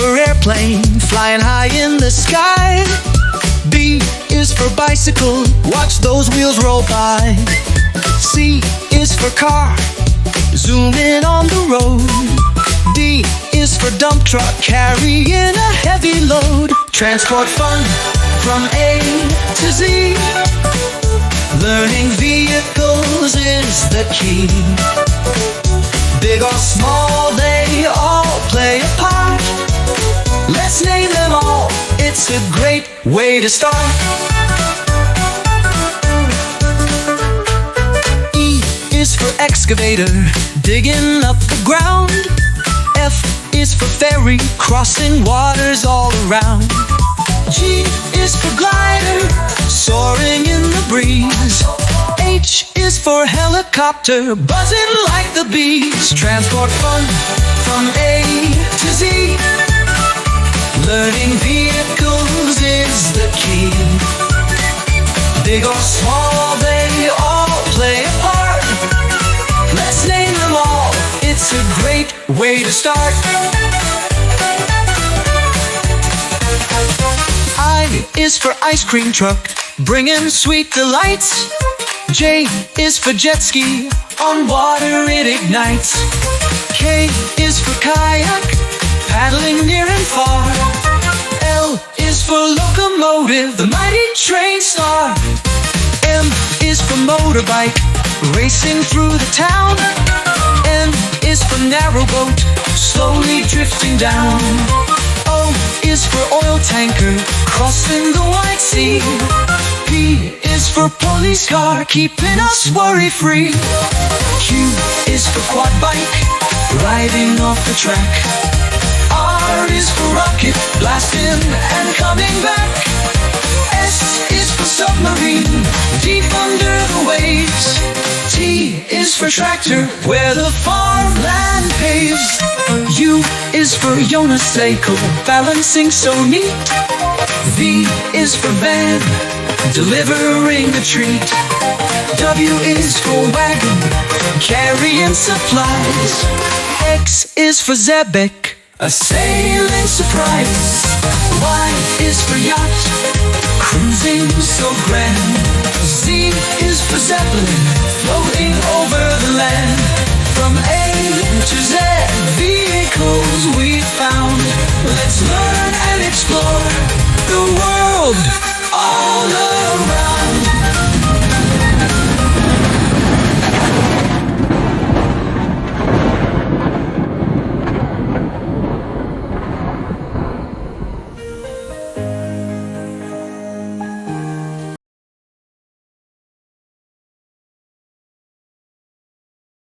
for airplane, flying high in the sky. B is for bicycle, watch those wheels roll by. C is for car, zoom in on the road. D is for dump truck, carrying a heavy load. Transport fun from A to Z. Learning vehicles is the key. Big or small, they all play a part. Let's name them all, it's a great way to start. E is for excavator, digging up the ground. F is for ferry, crossing waters all around. G is for glider, soaring in the breeze. H is for helicopter, buzzing like the bees. Transport fun from A to Z. Learning vehicles is the key. Big or small, they all play a part. Let's name them all, it's a great way to start. I is for ice cream truck, bringing sweet delights. J is for jet ski, on water it ignites. K is for kayak, paddling near and far. L is for locomotive, the mighty train star. M is for motorbike, racing through the town. N is for narrowboat, slowly drifting down. O is for oil tanker, crossing the wide sea. P is for police car, keeping us worry-free. Q is for quad bike, riding off the track. R is for rocket, blasting and coming back. S is for submarine, deep under the waves. T is for tractor, where the farmland paves. U is for unicycle, balancing so neat. V is for van, delivering a treat. W is for wagon, carrying supplies. X is for Zebek, a sailing surprise. Y is for yacht, cruising so grand. Z is for zeppelin, floating over the land. From A to Z, vehicles